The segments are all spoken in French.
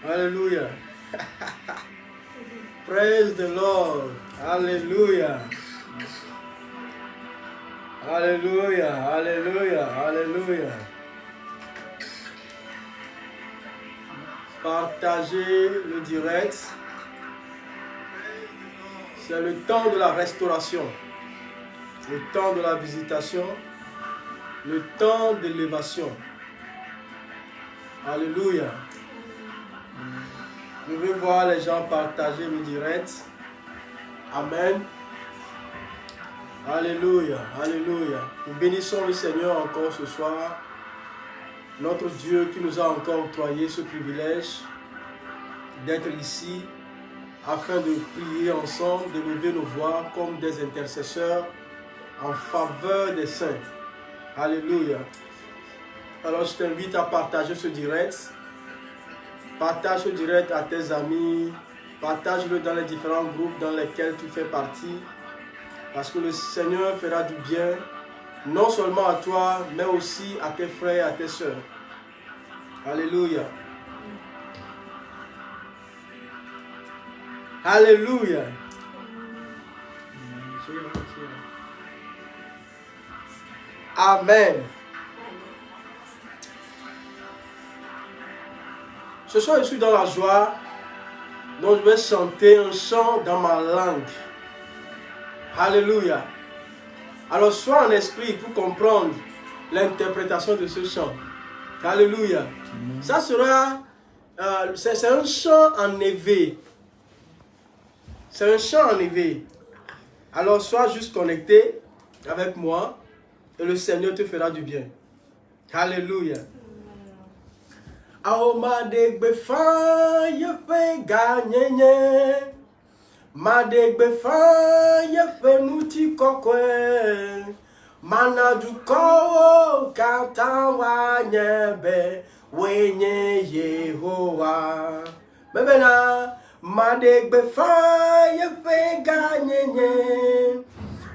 Alléluia. Praise the Lord. Alléluia. Alléluia. Alléluia. Alléluia. Partagez le direct. C'est le temps de la restauration, le temps de la visitation, le temps d'élévation. Alléluia. Je veux voir les gens partager le direct. Amen. Alléluia. Alléluia. Nous bénissons le Seigneur encore ce soir. Notre Dieu qui nous a encore octroyé ce privilège d'être ici afin de prier ensemble, d'élever nos voix comme des intercesseurs en faveur des saints. Alléluia. Alors je t'invite à partager ce direct. Partage ce direct à tes amis. Partage-le dans les différents groupes dans lesquels tu fais partie. Parce que le Seigneur fera du bien, non seulement à toi, mais aussi à tes frères et à tes sœurs. Alléluia. Alléluia. Amen. Ce soir, je suis dans la joie, donc je vais chanter un chant dans ma langue. Alléluia. Alors, sois en esprit pour comprendre l'interprétation de ce chant. Alléluia. Ça sera, c'est un chant en éveil. C'est un chant en éveil. Alors, sois juste connecté avec moi et le Seigneur te fera du bien. Alléluia. Aoma de gbefa ye fe gagner. Ma de gbefa ye fe nuti kokwe. Mana du ko kanta wa nyebe wenye Yehowa. Bebena ma de gbefa ye fe gagner.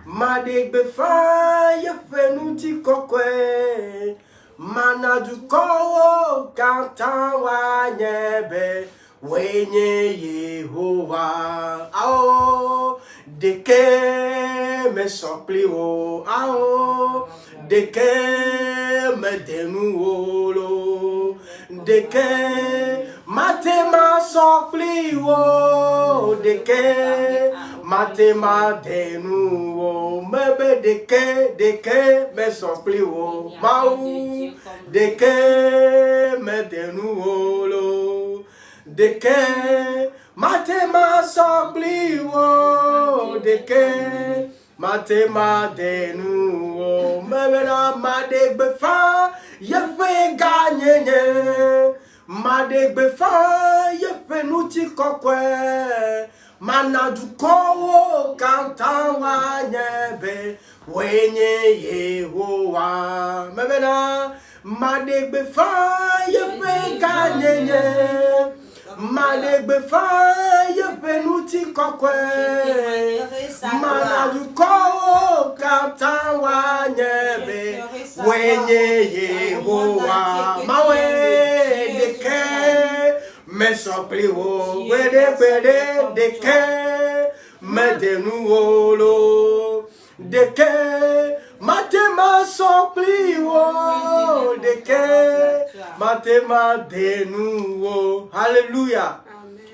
Ma de gbefa ye fe nuti kokwe. Mana du ko kanta wa nyebe wenye Yehowa. Ao deke me sopli o. Ao deke me denu o. Deke matema sopli o. Deke matema denu o. Mebe deke me sopli o. Mau deke me denu o. Deke matema sopli o. Deke matema denu o. Mebe na madegbefa ye fe gagner. Madegbefa ye fe nuti kokwe. Mana du ko kanta wa nyebe wenye Yehowa. Mebena madegbefa ye fe gagner. Madegbefa ye fe nuti kokwe. Mana du ko kanta wa nyebe wenye Yehowa. Mawe deke me sopli o, wede deke me denu o, deke matema sopli o, deke matema denu o. Alléluia.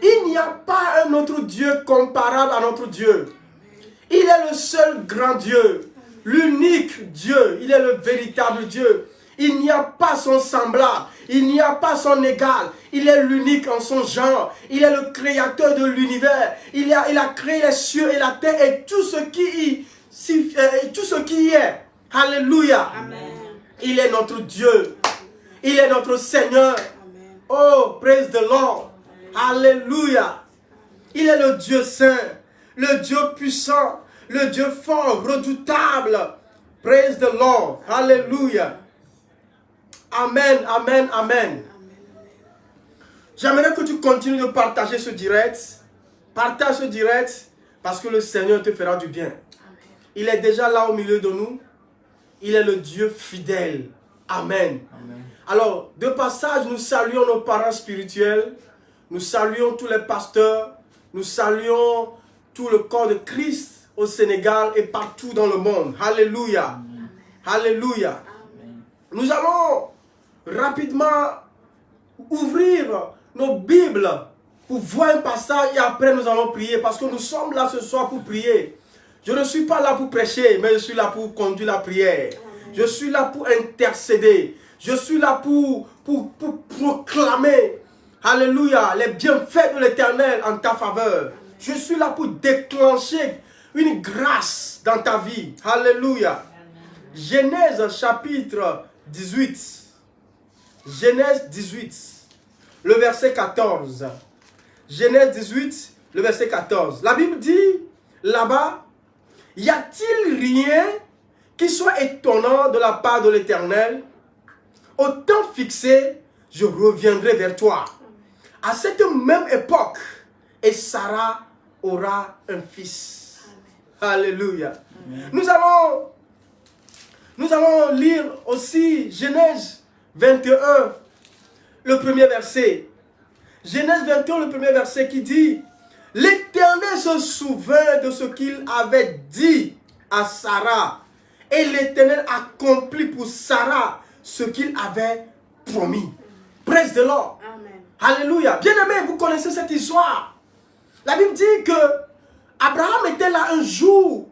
Il n'y a pas un autre Dieu comparable à notre Dieu. Il est le seul grand Dieu, l'unique Dieu, il est le véritable Dieu. Il n'y a pas son semblable, il n'y a pas son égal. Il est l'unique en son genre. Il est le créateur de l'univers. Il a créé les cieux et la terre et tout ce qui y est. Alléluia. Amen. Il est notre Dieu. Il est notre Seigneur. Amen. Oh, praise the Lord. Alléluia. Il est le Dieu saint, le Dieu puissant, le Dieu fort, redoutable. Praise the Lord. Alléluia. Amen, amen, amen. J'aimerais que tu continues de partager ce direct. Partage ce direct parce que le Seigneur te fera du bien. Amen. Il est déjà là au milieu de nous. Il est le Dieu fidèle. Amen. Amen. Alors, de passage, nous saluons nos parents spirituels. Nous saluons tous les pasteurs. Nous saluons tout le corps de Christ au Sénégal et partout dans le monde. Alléluia. Amen. Alléluia. Amen. Nous allons rapidement ouvrir nos Bibles pour voir un passage et après nous allons prier parce que nous sommes là ce soir pour prier. Je ne suis pas là pour prêcher, mais je suis là pour conduire la prière. Je suis là pour intercéder. Je suis là pour proclamer, alléluia, les bienfaits de l'Éternel en ta faveur. Je suis là pour déclencher une grâce dans ta vie. Alléluia. Genèse chapitre 18. Genèse 18, le verset 14. Genèse 18, le verset 14. La Bible dit, là-bas, y a-t-il rien qui soit étonnant de la part de l'Éternel? Au temps fixé, je reviendrai vers toi. À cette même époque, et Sarah aura un fils. Amen. Alléluia. Amen. Nous allons lire aussi Genèse 21, le premier verset. Genèse 21, le premier verset qui dit, l'Éternel se souvint de ce qu'il avait dit à Sarah. Et l'Éternel accomplit pour Sarah ce qu'il avait promis. Praise the Lord. Amen. Alléluia. Bien-aimés, vous connaissez cette histoire. La Bible dit que Abraham était là un jour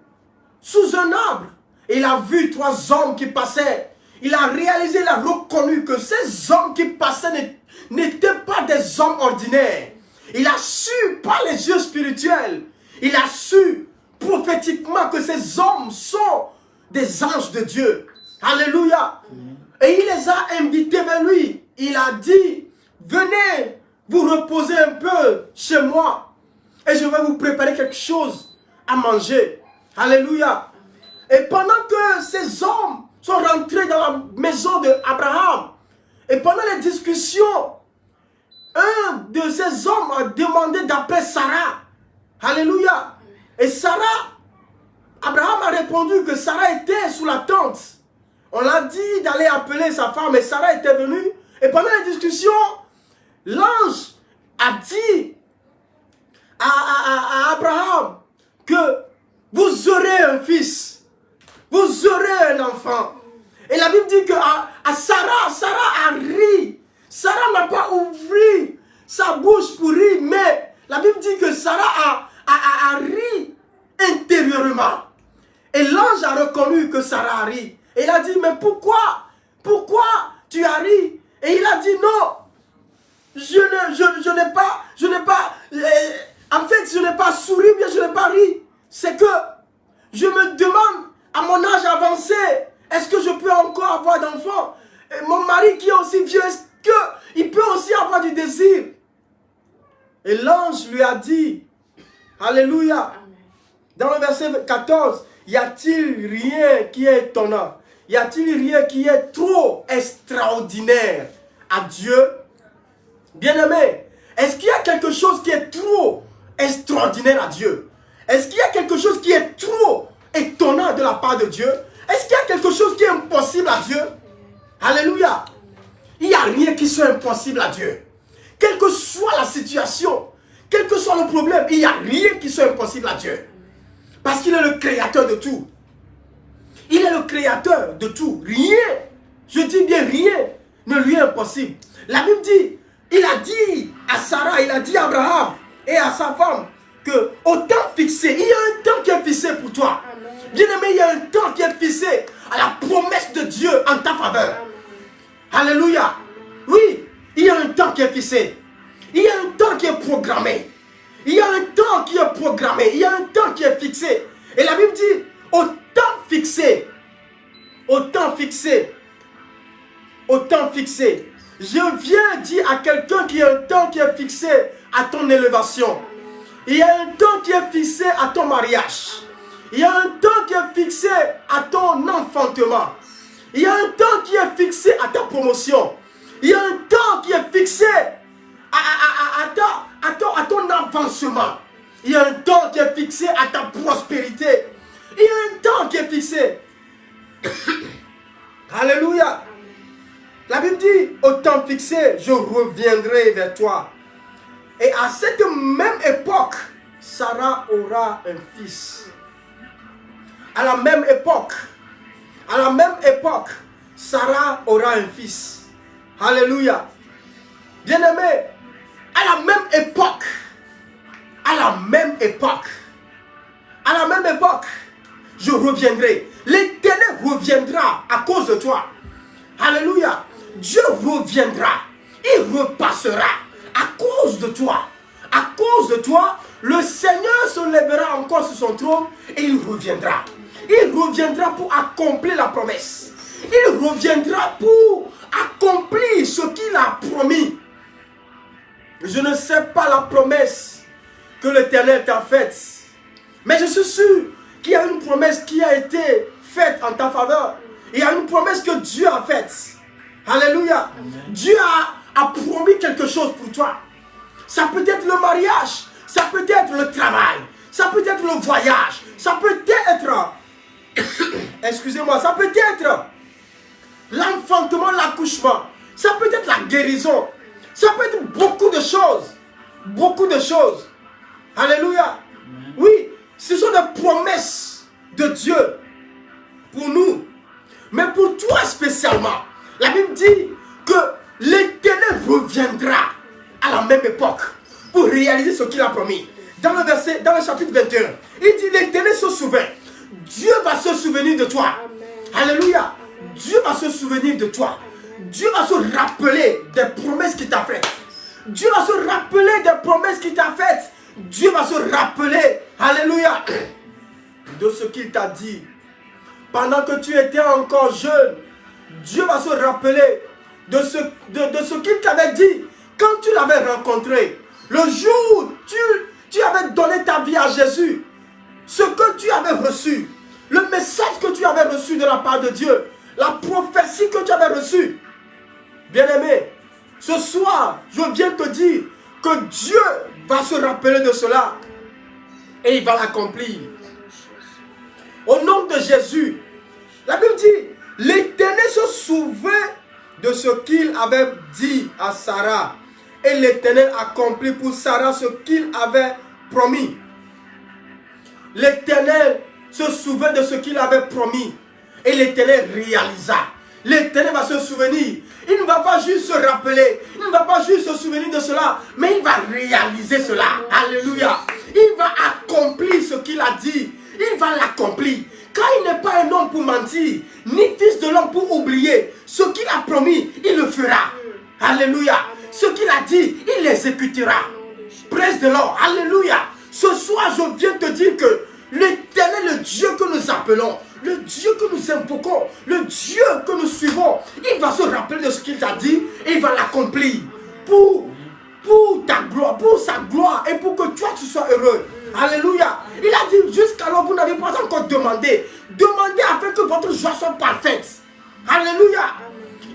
sous un arbre. Et il a vu 3 hommes qui passaient. Il a réalisé, il a reconnu que ces hommes qui passaient n'étaient pas des hommes ordinaires. Il a su par les yeux spirituels. Il a su prophétiquement que ces hommes sont des anges de Dieu. Alléluia. Et il les a invités vers lui. Il a dit, venez vous reposer un peu chez moi. Et je vais vous préparer quelque chose à manger. Alléluia. Et pendant que ces hommes sont rentrés dans la maison d'Abraham, et pendant les discussions, un de ces hommes a demandé d'appeler Sarah. Alléluia. Et Sarah, Abraham a répondu que Sarah était sous la tente. On l'a dit d'aller appeler sa femme, et Sarah était venue. Et pendant les discussions, l'ange a dit à Abraham que vous aurez un fils. Vous aurez un enfant. Et la Bible dit que à Sarah a ri. Sarah n'a pas ouvert sa bouche pour rire, mais la Bible dit que Sarah a ri intérieurement. Et l'ange a reconnu que Sarah a ri. Et il a dit, mais pourquoi tu as ri? Et il a dit, non, je n'ai pas, en fait, je n'ai pas souri, bien je n'ai pas ri. C'est que je me demande, à mon âge avancé, est-ce que je peux encore avoir d'enfants? Mon mari qui est aussi vieux, est-ce qu'il peut aussi avoir du désir? Et l'ange lui a dit, alléluia, dans le verset 14, y a-t-il rien qui est étonnant? Y a-t-il rien qui est trop extraordinaire à Dieu? Bien-aimé, est-ce qu'il y a quelque chose qui est trop extraordinaire à Dieu? Est-ce qu'il y a quelque chose qui est trop étonnant de la part de Dieu? Est-ce qu'il y a quelque chose qui est impossible à Dieu? Alléluia. Il n'y a rien qui soit impossible à Dieu. Quelle que soit la situation, quel que soit le problème, il n'y a rien qui soit impossible à Dieu. Parce qu'il est le créateur de tout. Il est le créateur de tout. Rien, je dis bien rien, ne lui est impossible. La Bible dit, il a dit à Sarah, il a dit à Abraham et à sa femme que au temps fixé, il y a un temps qui est fixé pour toi. Bien-aimé, il y a un temps qui est fixé à la promesse de Dieu en ta faveur. Alléluia. Oui, il y a un temps qui est fixé. Il y a un temps qui est programmé. Il y a un temps qui est programmé. Il y a un temps qui est fixé. Et la Bible dit, au temps fixé, au temps fixé, au temps fixé. Je viens dire à quelqu'un qu'il y a un temps qui est fixé à ton élévation. Il y a un temps qui est fixé à ton mariage. Il y a un temps qui est fixé à ton enfantement. Il y a un temps qui est fixé à ta promotion. Il y a un temps qui est fixé à ton avancement. Il y a un temps qui est fixé à ta prospérité. Il y a un temps qui est fixé. Alléluia. La Bible dit, au temps fixé, je reviendrai vers toi. Et à cette même époque, Sarah aura un fils. À la même époque, Sarah aura un fils. Alléluia. Bien-aimé, à la même époque, je reviendrai. L'Éternel reviendra à cause de toi. Alléluia. Dieu reviendra. Il repassera à cause de toi. À cause de toi, le Seigneur se lèvera encore sur son trône et il reviendra. Il reviendra pour accomplir la promesse. Il reviendra pour accomplir ce qu'il a promis. Je ne sais pas la promesse que l'Éternel t'a faite. Mais je suis sûr qu'il y a une promesse qui a été faite en ta faveur. Il y a une promesse que Dieu a faite. Alléluia. Amen. Dieu a promis quelque chose pour toi. Ça peut être le mariage. Ça peut être le travail. Ça peut être le voyage. Ça peut être... excusez-moi. Ça peut être l'enfantement, l'accouchement. Ça peut être la guérison. Ça peut être beaucoup de choses. Beaucoup de choses. Alléluia. Amen. Oui, ce sont des promesses de Dieu pour nous. Mais pour toi spécialement, la Bible dit que l'Éternel reviendra à la même époque pour réaliser ce qu'il a promis. Dans le verset, dans le chapitre 21, il dit l'Éternel se souvient. Dieu va se souvenir de toi. Amen. Alléluia. Amen. Dieu va se souvenir de toi. Amen. Dieu va se rappeler des promesses qu'il t'a faites. Dieu va se rappeler des promesses qu'il t'a faites. Dieu va se rappeler, alléluia, de ce qu'il t'a dit. Pendant que tu étais encore jeune, Dieu va se rappeler de ce qu'il t'avait dit quand tu l'avais rencontré. Le jour où tu avais donné ta vie à Jésus, ce que tu avais reçu, le message que tu avais reçu de la part de Dieu, la prophétie que tu avais reçue. Bien-aimé, ce soir, je viens te dire que Dieu va se rappeler de cela et il va l'accomplir. Au nom de Jésus, la Bible dit, l'Éternel se souvint de ce qu'il avait dit à Sarah et l'Éternel accomplit pour Sarah ce qu'il avait promis. L'Éternel se souvint de ce qu'il avait promis et l'Éternel réalisa. L'Éternel va se souvenir. Il ne va pas juste se rappeler. Il ne va pas juste se souvenir de cela. Mais il va réaliser cela. Alléluia. Il va accomplir ce qu'il a dit. Il va l'accomplir. Car il n'est pas un homme pour mentir. Ni fils de l'homme pour oublier. Ce qu'il a promis, il le fera. Alléluia. Ce qu'il a dit, il l'exécutera. Presse de l'or. Alléluia. Ce soir, je viens te dire que l'Éternel, le Dieu que nous appelons, le Dieu que nous invoquons, le Dieu que nous suivons, il va se rappeler de ce qu'il t'a dit et il va l'accomplir pour ta gloire, pour sa gloire et pour que toi tu sois heureux. Alléluia. Il a dit jusqu'alors vous n'avez pas encore demandé. Demandez afin que votre joie soit parfaite. Alléluia.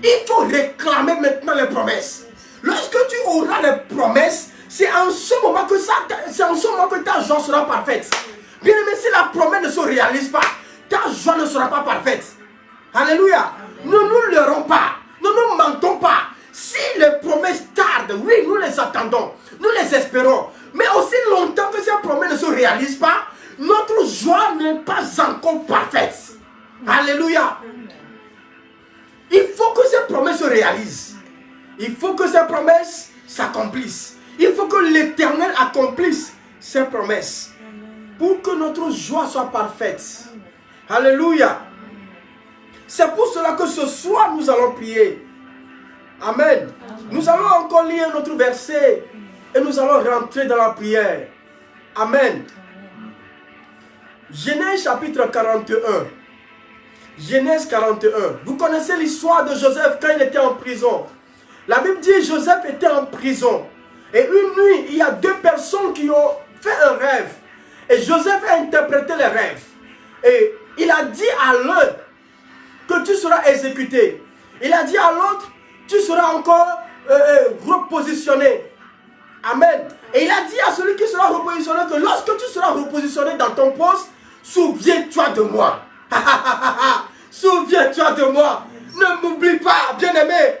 Il faut réclamer maintenant les promesses. Lorsque tu auras les promesses, c'est en ce moment que ta joie sera parfaite. Bien aimé, si la promesse ne se réalise pas, ta joie ne sera pas parfaite. Alléluia. Nous ne leurrons pas. Nous ne mentons pas. Si les promesses tardent, oui, nous les attendons. Nous les espérons. Mais aussi longtemps que ces promesses ne se réalisent pas, notre joie n'est pas encore parfaite. Alléluia. Il faut que ces promesses se réalisent. Il faut que ces promesses s'accomplissent. Il faut que l'Éternel accomplisse ses promesses pour que notre joie soit parfaite. Alléluia. C'est pour cela que ce soir nous allons prier. Amen. Nous allons encore lire notre verset et nous allons rentrer dans la prière. Amen. Genèse chapitre 41. Genèse 41. Vous connaissez l'histoire de Joseph quand il était en prison. La Bible dit que Joseph était en prison. Et une nuit, il y a deux personnes qui ont fait un rêve. Et Joseph a interprété les rêves. Et il a dit à l'un que tu seras exécuté. Il a dit à l'autre, tu seras encore repositionné. Amen. Et il a dit à celui qui sera repositionné que lorsque tu seras repositionné dans ton poste, souviens-toi de moi. Souviens-toi de moi. Ne m'oublie pas, bien-aimé.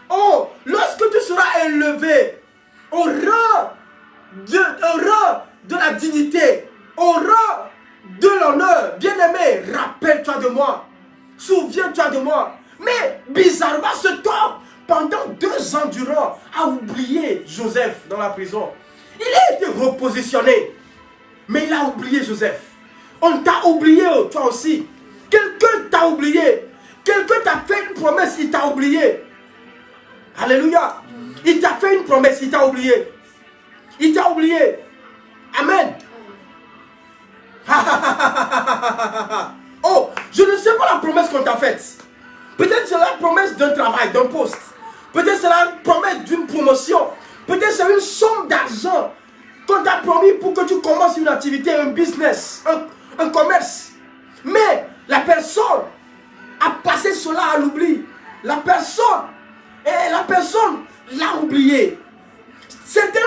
Oh, lorsque tu seras élevé au rang de la dignité, au rang de l'honneur, bien-aimé, rappelle-toi de moi. Souviens-toi de moi. Mais bizarrement, cet homme, pendant 2 ans durant, a oublié Joseph dans la prison. Il a été repositionné, mais il a oublié Joseph. On t'a oublié, toi aussi. Quelqu'un t'a oublié. Quelqu'un t'a fait une promesse, il t'a oublié. Alléluia. Il t'a fait une promesse, il t'a oublié. Il t'a oublié. Amen. Oh, je ne sais pas la promesse qu'on t'a faite. Peut-être c'est la promesse d'un travail, d'un poste. Peut-être c'est la promesse d'une promotion. Peut-être c'est une somme d'argent qu'on t'a promis pour que tu commences une activité, un business, un commerce. Mais la personne a passé cela à l'oubli. La personne l'a oublié. Certaines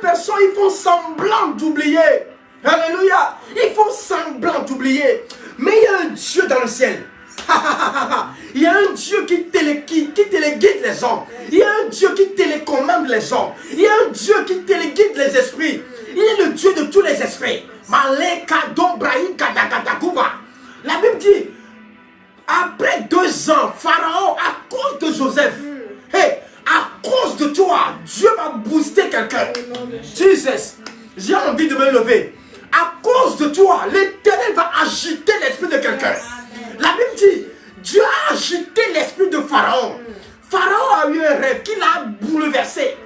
personnes, ils font semblant d'oublier. Alléluia. Ils font semblant d'oublier. Mais il y a un Dieu dans le ciel. Il y a un Dieu qui téléguide les hommes. Il y a un Dieu qui télécommande les hommes. Il y a un Dieu qui téléguide les esprits. Il est le Dieu de tous les esprits. La Bible dit, après 2 ans, Pharaon, à cause de Joseph, à cause de toi, Dieu va booster quelqu'un. Jesus, j'ai envie de me lever. À cause de toi, l'Éternel va agiter l'esprit de quelqu'un. La Bible dit, Dieu a agité l'esprit de Pharaon. Pharaon a eu un rêve qui l'a bouleversé.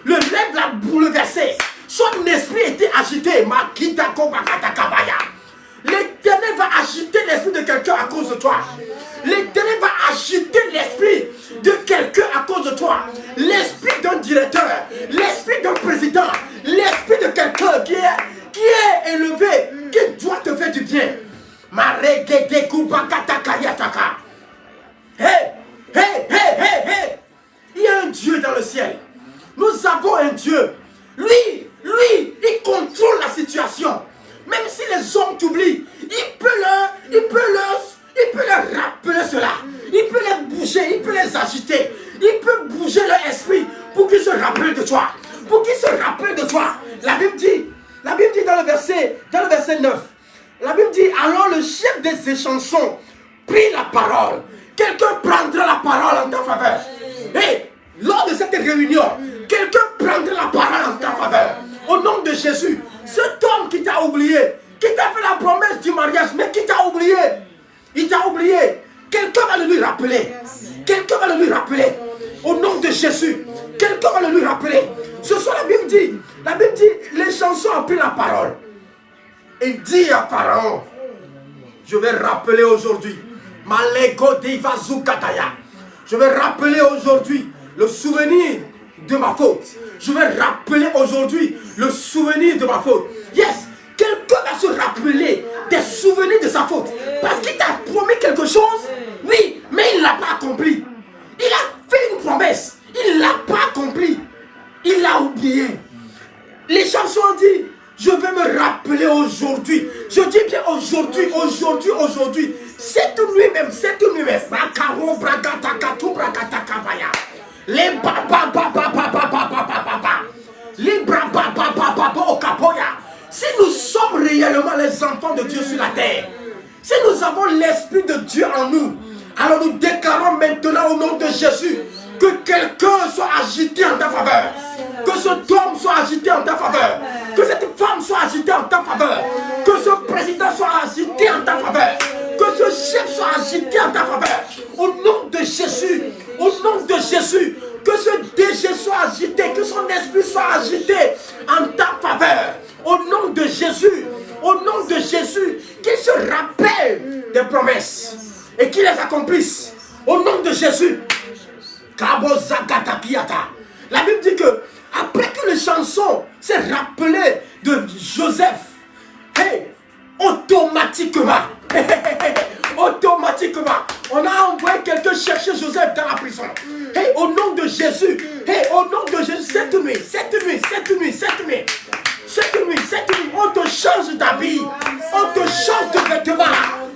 Le rêve l'a bouleversé. Son esprit était agité. L'Éternel va agiter l'esprit de quelqu'un à cause de toi. L'Éternel va agiter l'esprit de quelqu'un à cause de toi. L'esprit d'un directeur, l'esprit d'un président, l'esprit de quelqu'un qui est élevé, qui doit te faire du bien. Il y a un Dieu dans le ciel. Nous avons un Dieu. Lui, il contrôle la situation. Même si les hommes t'oublient, il peut leur rappeler cela. Il peut les bouger, il peut les agiter. Il peut bouger leur esprit pour qu'ils se rappellent de toi. Pour qu'ils se rappellent de toi. La Bible dit dans le verset 9, la Bible dit, alors le chef des échansons prit la parole. Quelqu'un prendra la parole en ta faveur. Et lors de cette réunion, quelqu'un prendra la parole en ta faveur. Au nom de Jésus, cet homme qui t'a oublié, qui t'a fait la promesse du mariage, mais qui t'a oublié, il t'a oublié. Quelqu'un va le lui rappeler. Quelqu'un va le lui rappeler. Au nom de Jésus, quelqu'un va le lui rappeler. Ce soir, la Bible dit, les chansons ont pris la parole. Et dit à Pharaon, je vais rappeler aujourd'hui, je vais rappeler aujourd'hui le souvenir de ma faute. Je vais rappeler aujourd'hui le souvenir de ma faute. Yes, quelqu'un va se rappeler des souvenirs de sa faute. Parce qu'il t'a promis quelque chose, oui, mais il ne l'a pas accompli. Il a fait une promesse, il ne l'a pas accompli. Il l'a oublié. Les chansons ont dit, je vais me rappeler aujourd'hui. Je dis bien aujourd'hui. C'est lui-même. Les si nous sommes réellement les enfants de Dieu sur la terre, si nous avons l'Esprit de Dieu en nous, alors nous déclarons maintenant au nom de Jésus que quelqu'un soit agité en ta faveur. Que cet homme soit agité en ta faveur. Que cette femme soit agitée en ta faveur. Que ce président soit agité en ta faveur. Que ce chef soit agité en ta faveur. Au nom de Jésus. Au nom de Jésus. Que ce DG soit agité. Que son esprit soit agité en ta faveur. Au nom de Jésus. Au nom de Jésus. Qu'il se rappelle des promesses. Et qu'il les accomplisse. Au nom de Jésus. La Bible dit que après que le chanson s'est rappelé de Joseph, automatiquement, automatiquement, on a envoyé quelqu'un chercher Joseph dans la prison. Et au nom de Jésus, au nom de Jésus, cette nuit, on te change d'habit, on te change de vêtements,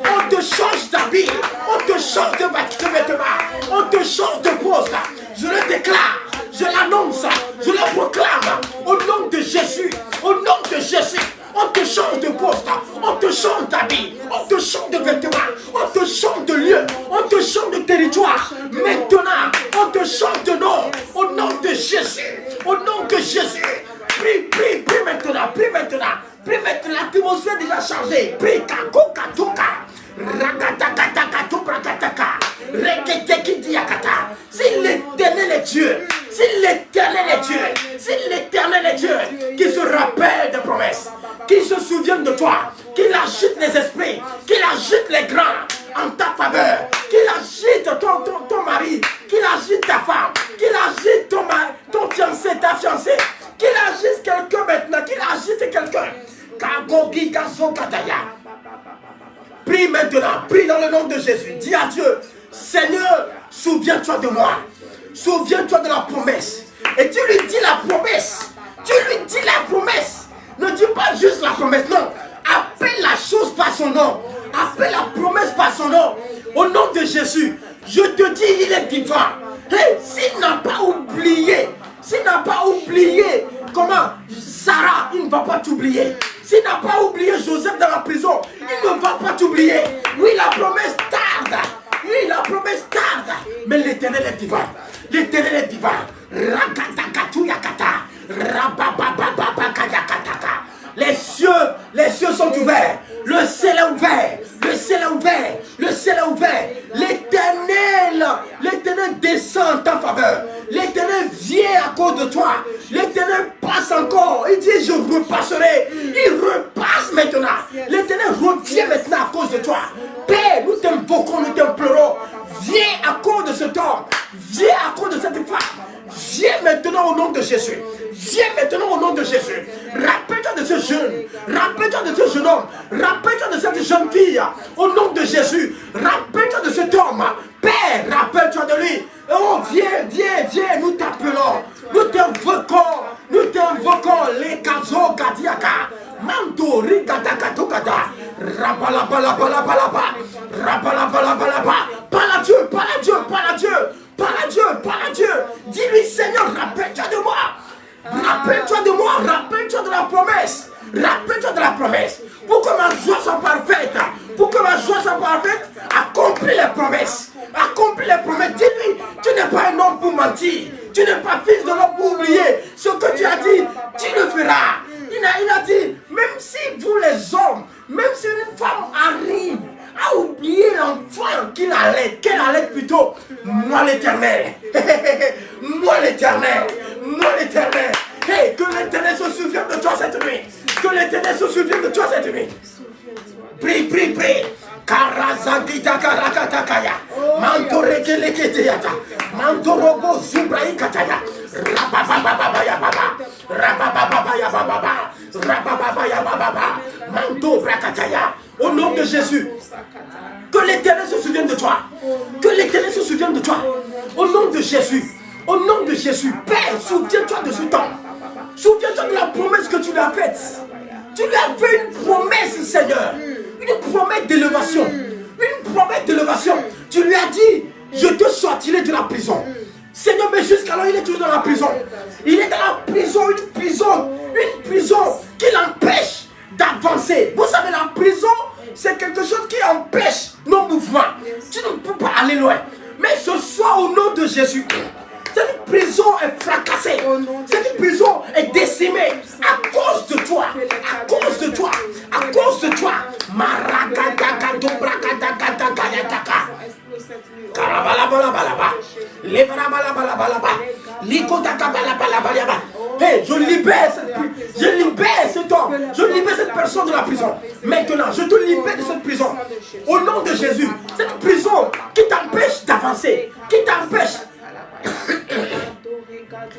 on te change d'habit, on te change de vêtements, on te change de poste. Je le déclare, je l'annonce, je le proclame, au nom de Jésus, au nom de Jésus. On te change de poste, on te change d'habit, on te change de vêtements, on te change de lieu, on te change de territoire. Maintenant, on te change de nom, au nom de Jésus, au nom de Jésus. Prie maintenant, prie maintenant, l'atmosphère est déjà changée. Prie, si l'Éternel est Dieu, qui se rappelle des promesses, qui se souviennent de toi, qui agite les esprits, qui agite les grands en ta faveur, qui agite ton mari, qui agite ta femme, qui agite ton fiancé, ta fiancée, qui agite quelqu'un maintenant, qui agite quelqu'un. Prie maintenant, prie dans le nom de Jésus. Dis à Dieu, Seigneur, souviens-toi de moi. Souviens-toi de la promesse. Et tu lui dis la promesse. Tu lui dis la promesse. Ne dis pas juste la promesse, non. Appelle la chose par son nom. Appelle la promesse par son nom. Au nom de Jésus, je te dis, il est vivant. Et s'il n'a pas oublié, comment Sarah, il ne va pas t'oublier. S'il n'a pas oublié Joseph dans la prison, il ne va pas t'oublier. Oui, la promesse tarde. Mais l'Éternel est vivant. L'Éternel est vivant. Les cieux sont ouverts. Le ciel est ouvert. L'Éternel descend en ta faveur. L'Éternel vient à cause de toi. L'Éternel passe encore. Il dit, je repasserai. Il repasse maintenant. L'Éternel revient maintenant à cause de toi. Père, nous t'invoquons, nous t'implorons. Viens à cause de cet homme. Viens à cause de cette femme. Viens maintenant au nom de Jésus. Rappelle-toi de ce jeune. Rappelle-toi de ce jeune homme. Rappelle-toi de cette jeune fille. Au nom de Jésus. Rappelle-toi de cet homme. Père, rappelle-toi de lui. Oh, viens. Nous t'appelons. Nous t'invoquons. Les kazo gadiaka. Manto rigadakatokada. Rapalabalaba. Parle à Dieu. Dis-lui, Seigneur, rappelle-toi de moi. Rappelle-toi de la promesse. Pour que ma joie soit parfaite. Accomplis les promesses. Dis-lui, tu n'es pas un homme pour mentir. Tu n'es pas fils de l'homme pour oublier. Ce que tu as dit, tu le feras. Il a dit, même si vous les hommes, même si une femme arrive à oublier l'enfant qu'elle allait plutôt, moi l'Éternel. Hey, que l'Éternel se souvienne de toi cette nuit. Prie. Karazagita karakatakaya. Mantorekeleketeyata. Mantorobo zubraikataya. Rabababa. Manto brakataya. Au nom de Jésus. Que l'Éternel se souvienne de toi. Au nom de Jésus. Père, souviens-toi de ce temps. Souviens-toi de la promesse que tu lui as faite. Tu lui as fait une promesse, Seigneur. Une promesse d'élévation. Tu lui as dit, je te sortirai de la prison. Seigneur, mais jusqu'alors, il est toujours dans la prison. Il est dans la prison, une prison qui l'empêche d'avancer. Vous savez, la prison, c'est quelque chose qui empêche nos mouvements. Tu ne peux pas aller loin. Mais ce soir, au nom de Jésus, cette prison est fracassée. Cette prison est décimée à cause de toi. Hey, je libère cet homme. Je libère cette personne de la prison. Maintenant, je te libère de cette prison. Au nom de Jésus. Cette prison qui t'empêche d'avancer.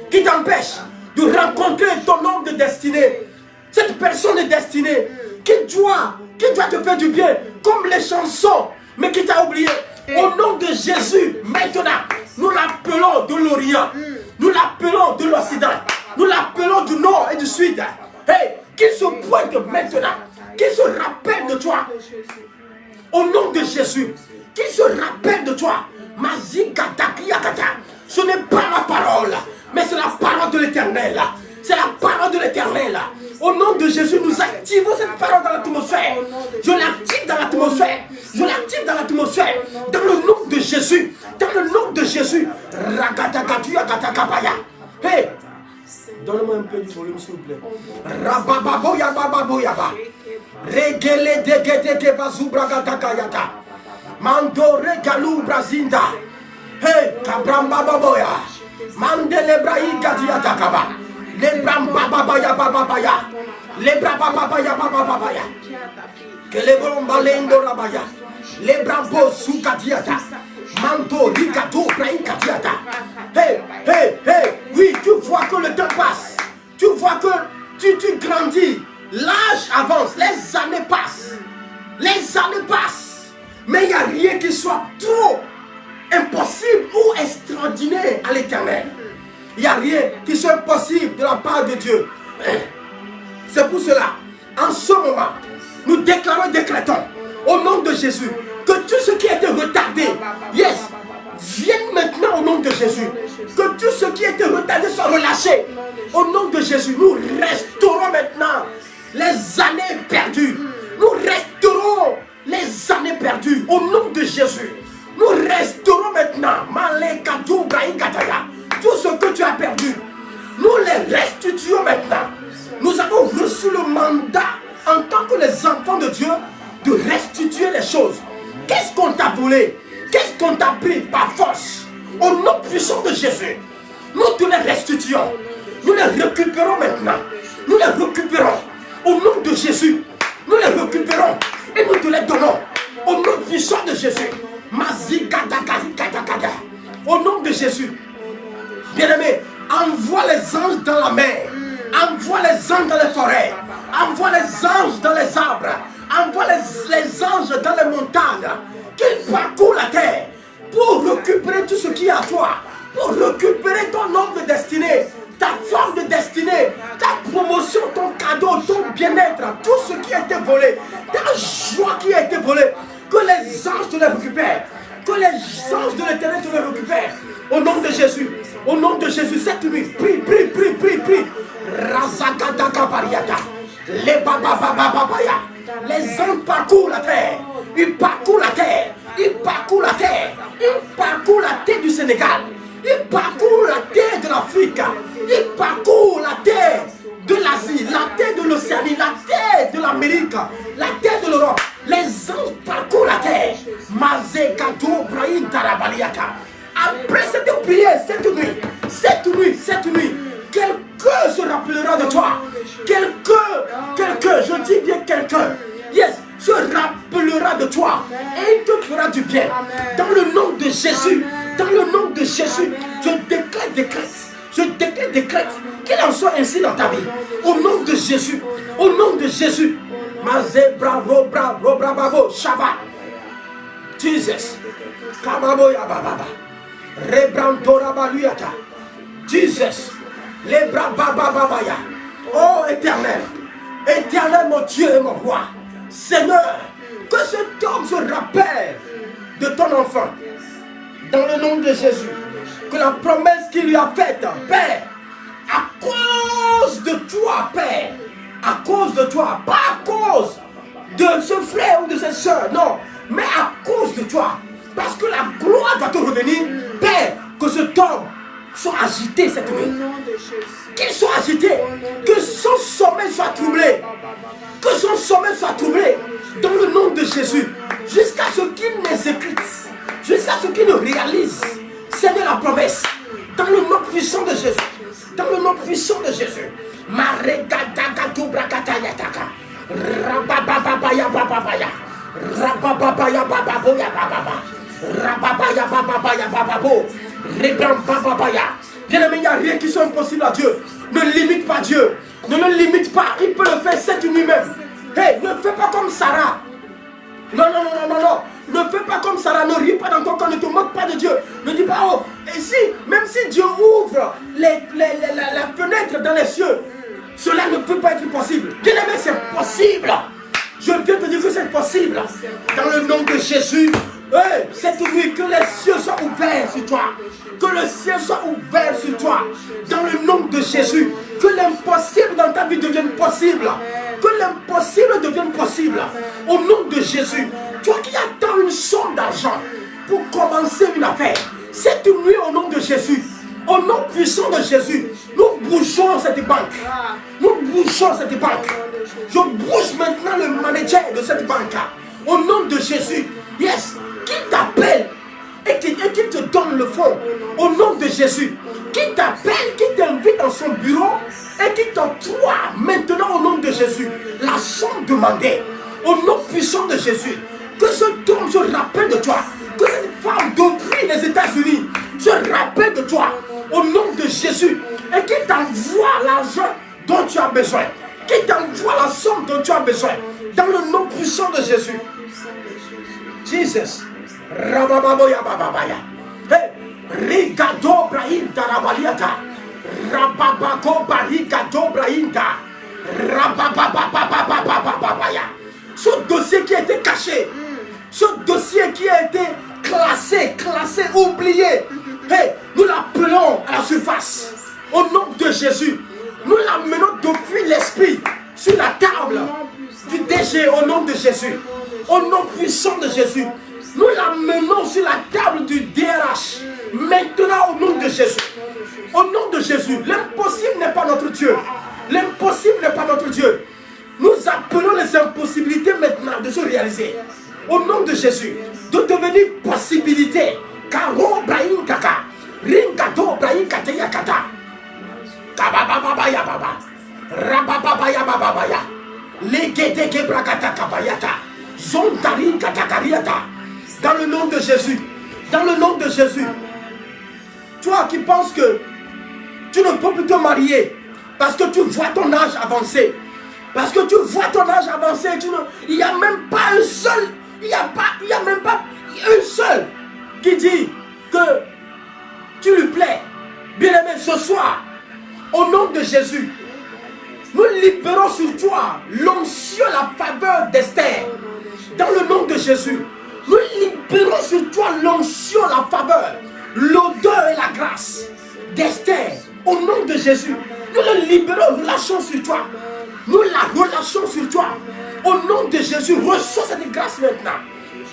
Qui t'empêche de rencontrer ton homme de destinée. Cette personne est destinée qui doit te faire du bien, comme les chansons mais qui t'a oublié. Au nom de Jésus, maintenant, nous l'appelons de l'Orient, nous l'appelons de l'Occident, nous l'appelons du Nord et du Sud. Hey, qu'il se pointe maintenant, qu'il se rappelle de toi. Au nom de Jésus, qu'il se rappelle de toi. Ce n'est pas ma parole, mais c'est la parole de l'Éternel. C'est la parole de l'Éternel. Au nom de Jésus, nous activons cette parole dans l'atmosphère. Je l'active dans l'atmosphère. Je l'active dans l'atmosphère. Dans le nom de Jésus. Dans le nom de Jésus. Hey, donne-moi un peu du volume, s'il vous plaît. Rabababoya bababoyaba. Regele degedege bazubragadakayata. Mando regalu brazinda. Hey, kabramba baboya. Mandele brahi gadiatakaba. Lebram bababaya bababaya. Lebra bababaya bababaya. Kelebron balendo rabaya. Lebram bo sukadiata. Mando rigato brahi gadiata. Hey, hey, hey. Oui, tu vois que le temps passe. Tu vois que tu grandis. L'âge avance. Les années passent. Les années passent. Mais il n'y a rien qui soit trop impossible ou extraordinaire à l'Éternel. Il n'y a rien qui soit impossible de la part de Dieu. C'est pour cela, en ce moment, nous déclarons et décrétons au nom de Jésus que tout ce qui a été retardé, yes, vienne maintenant au nom de Jésus. Que tout ce qui a été retardé soit relâché. Au nom de Jésus, nous restaurons maintenant les années perdues. Nous restaurons les années perdues au nom de Jésus. Nous restaurons maintenant tout ce que tu as perdu. Nous les restituons maintenant. Nous avons reçu le mandat en tant que les enfants de Dieu de restituer les choses. Qu'est-ce qu'on t'a volé? Qu'est-ce qu'on t'a pris par force? Au nom puissant de Jésus, nous te les restituons. Nous les récupérons maintenant. Nous les récupérons. Au nom de Jésus, nous les récupérons et nous te les donnons. Au nom puissant de Jésus. Au nom de Jésus. Bien-aimé, envoie les anges dans la mer. Envoie les anges dans les forêts. Envoie les anges dans les arbres. Envoie les anges dans les montagnes. Qu'ils parcourent la terre pour récupérer tout ce qui est à toi. Pour récupérer ton nom de destinée. Ta forme de destinée. Ta promotion, ton cadeau, ton bien-être. Tout ce qui a été volé. Ta joie qui a été volée. Que les anges te les récupèrent. Que les anges de l'Éternel te les récupèrent. Au nom de Jésus. Au nom de Jésus. Cette nuit. Prie, prie, prie, prie, prie. Les anges parcourent la terre. Ils parcourent la terre. Ils parcourent la terre. Ils parcourent la terre du Sénégal. Ils parcourent la terre de l'Afrique. Ils parcourent la terre de l'Asie, la terre de l'Océanie, la terre de l'Amérique, la terre de l'Europe. Les anges parcourent la terre. Après cette prière, cette nuit, quelqu'un se rappellera de toi. Quelqu'un, je dis bien quelqu'un, yes, se rappellera de toi et il te fera du bien. Dans le nom de Jésus, dans le nom de Jésus, je décrète qu'il en soit ainsi dans ta vie. Au nom de Jésus, au nom de Jésus. Mazebra, robra, robra, babo, shaba. Jesus. Kamaboya bababa. Rebrantora baluyata. Jesus. Lebra baba babaya. Oh éternel. Éternel mon Dieu et mon roi. Seigneur, que cet homme se rappelle de ton enfant. Dans le nom de Jésus. Que la promesse qu'il lui a faite, Père, à cause de toi, Père, à cause de toi, pas à cause de ce frère ou de cette soeur, non, mais à cause de toi, parce que la gloire va te revenir, Père, que cet homme soit agité cette nuit, qu'il soit agité, que son sommeil soit troublé, que son sommeil soit troublé, dans le nom de Jésus, jusqu'à ce qu'il n'exécute, jusqu'à ce qu'il ne réalise, Seigneur, la promesse, dans le nom puissant de Jésus, dans le nom puissant de Jésus. Bien-aimé, il n'y a rien qui soit impossible à Dieu. Ne limite pas Dieu. Ne le limite pas. Il peut le faire cette nuit même. Hey, ne fais pas comme Sarah. Non, non, non, non, non, non. Ne fais pas comme Sarah, ne ris pas dans ton corps, ne te moque pas de Dieu. Ne dis pas, oh, et si, même si Dieu ouvre la fenêtre dans les cieux, cela ne peut pas être possible. Bien-aimé, c'est possible. Je viens te dire que c'est possible. Dans le nom de Jésus, hey, cette nuit, que les cieux soient ouverts sur toi. Que le ciel soit ouvert sur toi. Dans le nom de Jésus. Que l'impossible dans ta vie devienne possible. Que l'impossible devienne possible. Au nom de Jésus. Toi qui attends une somme d'argent pour commencer une affaire. Cette nuit, au nom de Jésus. Au nom puissant de Jésus. Nous bougeons cette banque. Nous bougeons cette banque. Je bouge maintenant le manager de cette banque. Au nom de Jésus. Yes. Qui t'appelle et qui te donne le fonds. Au nom de Jésus. Qui t'appelle, qui t'invite dans son bureau et qui t'octroie maintenant au nom de Jésus la somme demandée. Au nom puissant de Jésus. Que ce homme se rappelle de toi. Que cette femme d'autrui des États-Unis se rappelle de toi. Au nom de Jésus. Et qui t'envoie l'argent dont tu as besoin. Qui t'envoie la somme dont tu as besoin. Dans le nom puissant de Jésus. Jesus. Rabababoya bababaya. Hey. Rigado Brahim Tarabaliata. Rababako Barigado Brahimta. Rababababababababaya. Ce dossier qui a été caché. Ce dossier qui a été classé, oublié. Hey, nous l'appelons à la surface. Au nom de Jésus. Nous l'amenons depuis l'esprit sur la table du DG au nom de Jésus. Au nom puissant de Jésus. Nous l'amenons sur la table du DRH. Maintenant au nom de Jésus. Au nom de Jésus. L'impossible n'est pas notre Dieu. L'impossible n'est pas notre Dieu. Nous appelons les impossibilités maintenant de se réaliser. Au nom de Jésus. De devenir possibilité. Karo Brahim Kaka. Ringato Brahim Kateya Kata. Kabababaya Baba. Rabababaya Bababaya. Legedeke Brakata Kabayata. Zontarin Katakariata. Dans le nom de Jésus. Dans le nom de Jésus. Toi qui penses que tu ne peux plus te marier parce que tu vois ton âge avancé. Parce que tu vois ton âge avancé. Il n'y a même pas un seul. Il n'y a même pas un seul qui dit que tu lui plais. Bien-aimé, ce soir, au nom de Jésus, nous libérons sur toi l'onction, la faveur d'Esther. Dans le nom de Jésus, nous libérons sur toi l'onction, la faveur, l'odeur et la grâce d'Esther. Au nom de Jésus, nous le libérons, nous lâchons sur toi. Nous la relâchons sur toi. Au nom de Jésus, reçois cette grâce maintenant.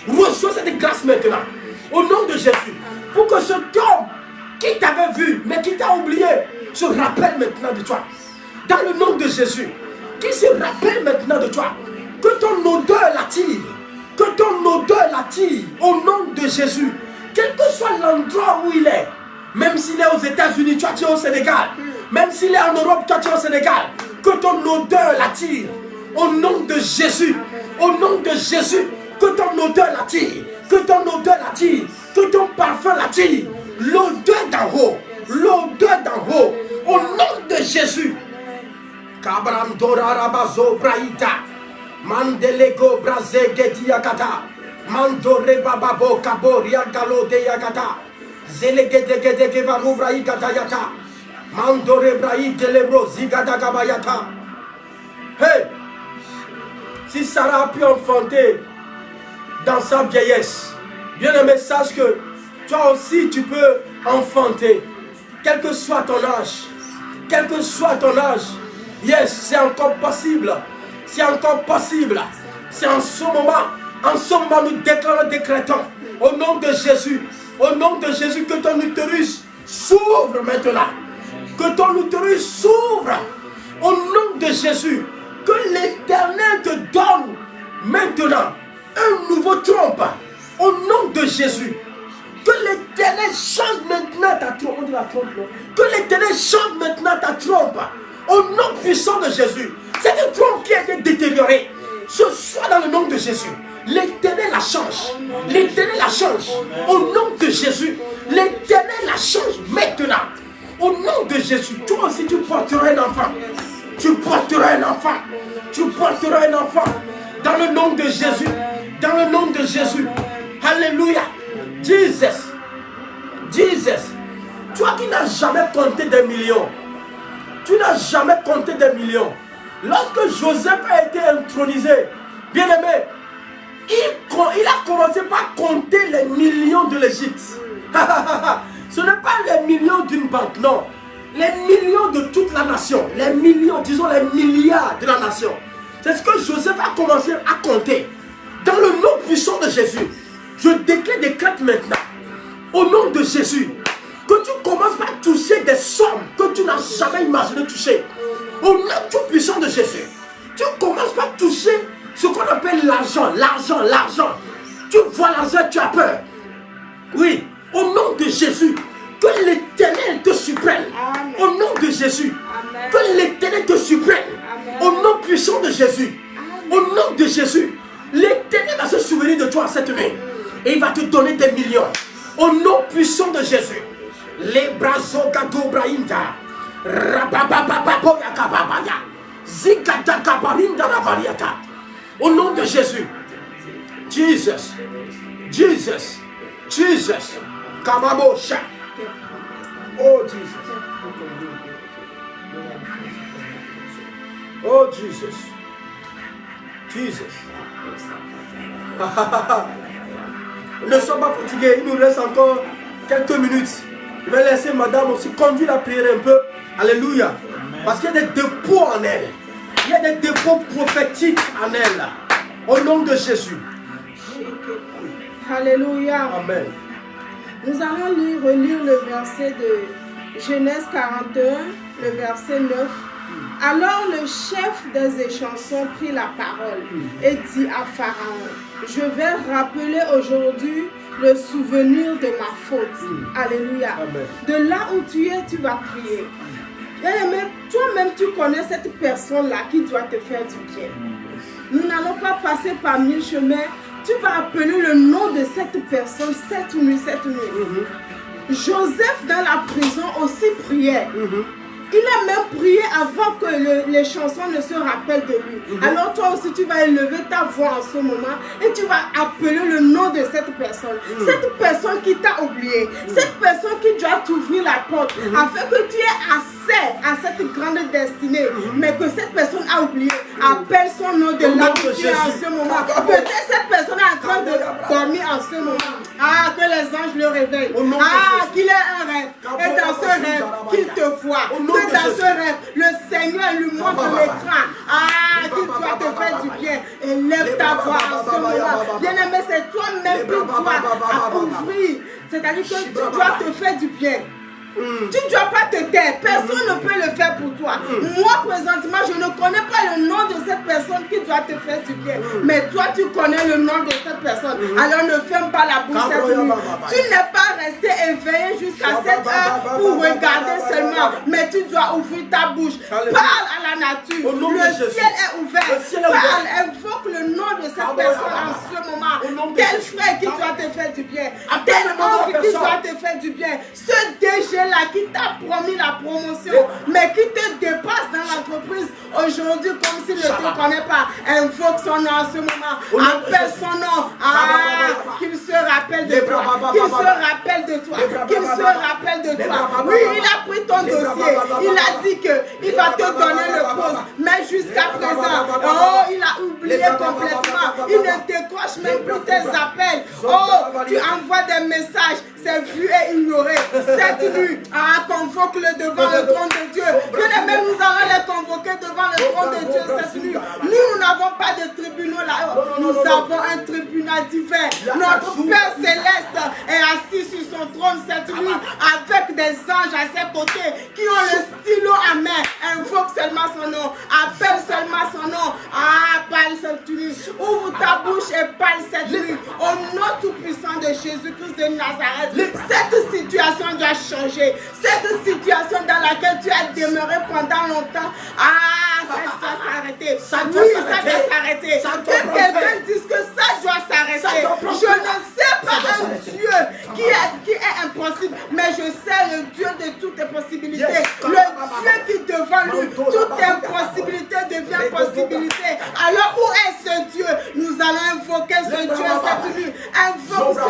Reçois cette grâce maintenant. Au nom de Jésus. Pour que cet homme qui t'avait vu, mais qui t'a oublié, se rappelle maintenant de toi. Dans le nom de Jésus. Qui se rappelle maintenant de toi. Que ton odeur l'attire. Que ton odeur l'attire. Au nom de Jésus. Quel que soit l'endroit où il est. Même s'il est aux États-Unis, toi tu es au Sénégal. Même s'il est en Europe, toi tu es au Sénégal. Que ton odeur l'attire. Au nom de Jésus. Au nom de Jésus. Que ton odeur l'attire. Que ton odeur l'attire. Que ton parfum l'attire. L'odeur d'en haut. L'odeur d'en haut. Au nom de Jésus. Kabram Dora Rabazo Braïta. Mandelego Braze Gediakata. Mandore Bababo Kaboria Galo de Yakata. Zelegede Gevaru Braïkata Yata. Mandore Braï Delebro Zigata Gabayata. Hey! Si Sarah a pu enfanter dans sa vieillesse, bien aimé, sache que toi aussi tu peux enfanter. Quel que soit ton âge. Quel que soit ton âge. Yes, c'est encore possible. C'est encore possible. C'est en ce moment nous déclarons, décrétons. Au nom de Jésus. Au nom de Jésus, que ton utérus s'ouvre maintenant. Que ton utérus s'ouvre. Au nom de Jésus. Que l'Éternel te donne maintenant un nouveau trompe. Au nom de Jésus. Que l'Éternel change maintenant ta trompe. On dit la trompe, non? Que l'Éternel change maintenant ta trompe. Au nom puissant de Jésus. C'est une trompe qui a été détériorée. Ce soir dans le nom de Jésus. L'Éternel la change. L'Éternel la change. Au nom de Jésus. L'Éternel la change maintenant. Au nom de Jésus. Toi aussi tu porteras un enfant. Tu porteras un enfant. Tu porteras un enfant. Dans le nom de Jésus. Dans le nom de Jésus. Alléluia. Jesus. Jesus. Toi qui n'as jamais compté des millions. Tu n'as jamais compté des millions. Lorsque Joseph a été intronisé, bien aimé, il a commencé par compter les millions de l'Égypte. Ce n'est pas les millions d'une banque, non. Les millions de toute la nation. Les millions, disons les milliards de la nation. C'est ce que Joseph a commencé à compter. Dans le nom puissant de Jésus, je décrète maintenant, au nom de Jésus, que tu commences par toucher des sommes que tu n'as jamais imaginé toucher. Au nom tout puissant de Jésus, tu commences par toucher ce qu'on appelle l'argent, l'argent. Tu vois l'argent, tu as peur. Oui, au nom de Jésus, que l'Éternel te supprime. Amen. Au nom de Jésus, amen. Que l'Éternel te supprime. Amen. Au nom puissant de Jésus, amen. Au nom de Jésus, l'Éternel va se souvenir de toi cette nuit et il va te donner des millions. Au nom puissant de Jésus, les brazos gado brainda, rababababoya kababaya, zikata kabarinda ravariata. Au nom de Jésus, Jesus, Jesus, Jesus, Kamabosha. Oh Jesus. Oh Jesus. Jesus. Ne sois pas fatigué, il nous reste encore quelques minutes. Je vais laisser madame aussi conduire la prière un peu. Alléluia. Parce qu'il y a des dépôts en elle. Il y a des dépôts prophétiques en elle. Au nom de Jésus. Alléluia. Amen. Nous allons relire le verset de Genèse 41, le verset 9. Alors le chef des échansons prit la parole et dit à Pharaon, je vais rappeler aujourd'hui le souvenir de ma faute. Alléluia. Amen. De là où tu es, tu vas prier. Et toi-même, tu connais cette personne-là qui doit te faire du bien. Nous n'allons pas passer par 1000 chemins. Tu vas appeler le nom de cette personne cette nuit. Joseph dans la prison aussi priait. Il a même prié avant que les chansons ne se rappellent de lui. Alors toi aussi tu vas élever ta voix en ce moment et tu vas appeler le nom de cette personne. Cette personne qui t'a oublié. Cette personne qui doit t'ouvrir la porte afin que tu aies accès à cette grande destinée. Mais que cette personne a oublié. Appelle son nom de là où tu es en ce moment. Peut-être cette personne est en train de dormir en ce moment. Ah, que les anges le réveillent. Ah, qu'il ait un rêve. Et dans ce rêve, qu'il te voie. Que dans ce rêve, le Seigneur lui montre l'écran. Ah, qu'il doit te faire du bien. Et lève ta voix en ce moment. Bien-aimé, c'est toi-même qui dois ouvrir. C'est-à-dire que tu dois te faire du bien. Tu ne dois pas te taire. Personne ne peut le faire pour toi. Moi, présentement, je ne connais pas le nom de cette personne qui doit te faire du bien. Mais toi, tu connais le nom de cette personne. Alors ne ferme pas la bouche cette nuit. Tu n'es pas resté éveillé jusqu'à cette heure pour regarder seulement. Mais tu dois ouvrir ta bouche. Parle à la nature. Le ciel est ouvert. Parle, invoque le nom de cette personne en ce moment. Tel frère qui doit te faire du bien. Tel homme qui doit te faire du bien. Ce DG là qui t'a promis la promotion mais qui te dépasse dans l'entreprise aujourd'hui comme s'il ne te connaît pas. Invoque son nom en ce moment. Appelle son nom. Qu'il se rappelle de toi. Qu'il se rappelle de toi. Qu'il se rappelle de toi. Oui, il a pris ton dossier. Il a dit qu'il va te donner le poste. Mais jusqu'à présent, il a oublié complètement. Il ne décroche même plus tes appels. Tu envoies des messages. C'est vu et ignoré. Cette nuit, convoque-le devant le trône de Dieu. Bien-aimés, nous allons les convoquer devant le trône de Dieu cette nuit. Nous n'avons pas de tribunaux là-haut. Nous avons un tribunal divin. Notre Père Céleste est assis sur son trône cette nuit avec des anges à ses côtés qui ont le stylo à main. Invoque seulement son nom. Appelle seulement son nom. Parle cette nuit. Ouvre ta bouche et parle cette nuit. Au nom tout-puissant de Jésus-Christ de Nazareth. Cette situation doit changer. Cette situation dans laquelle tu as demeuré pendant longtemps. Ça doit s'arrêter. Ça doit s'arrêter. Que quelqu'un dise que ça doit s'arrêter. Je ne sais pas un Dieu qui est impossible, mais je sais le Dieu de toutes les possibilités. Le Dieu qui devant lui, toute impossibilité devient possibilité. Alors où est ce Dieu? Nous allons invoquer ce Dieu cette nuit. Invoque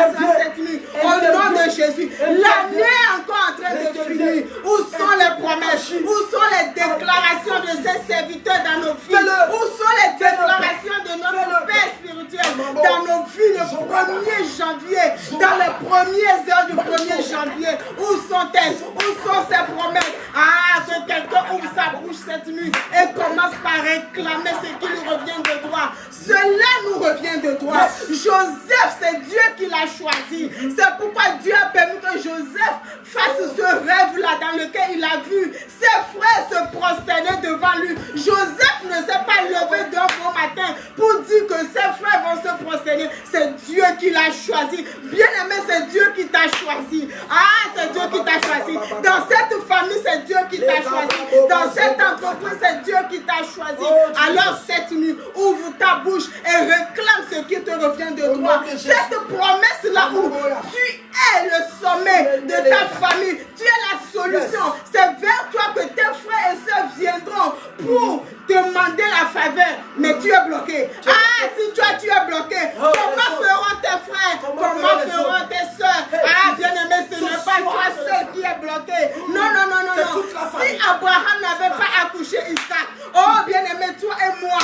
déclaration cette nuit. Au nom de Jésus. L'année est encore en train de finir. Où sont les promesses? Où sont les déclarations de ces serviteurs dans nos vies? Où sont les déclarations de notre Père spirituel dans nos vies le 1er janvier? Dans les premières heures du 1er janvier. Où sont-elles? Où sont ces promesses? Ah, que quelqu'un ouvre sa bouche cette nuit et commence par réclamer ce qui lui revient de droit. Cela nous revient de droit. Joseph, c'est Dieu qui l'a choisi. C'est pourquoi Dieu a permis que Joseph fasse ce rêve-là dans lequel il a vu ses frères se prosterner devant lui. Joseph ne s'est pas levé d'un bon matin pour dire que ses frères vont se prosterner. C'est Dieu qui l'a choisi. Bien-aimé, c'est Dieu qui t'a choisi. Ah, c'est Dieu qui t'a choisi. Dans cette famille, c'est Dieu qui t'a choisi. Dans cette entreprise, c'est Dieu qui t'a choisi. Alors cette nuit, ouvre ta bouche et réclame ce qui te revient de toi. Cette promesse-là où tu es le sommet de ta famille, tu es la solution. C'est vers toi que tes frères et sœurs viendront pour demander la faveur, mais tu es bloqué. Ah, si toi tu es bloqué, comment feront tes frères? Comment feront tes soeurs? Ah, bien-aimé, ce n'est pas toi seul qui est bloqué. Non, non, non, non, non. Si Abraham n'avait pas accouché Isaac, oh, bien-aimé, toi et moi,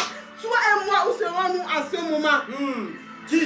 où serons-nous à ce moment? Dieu a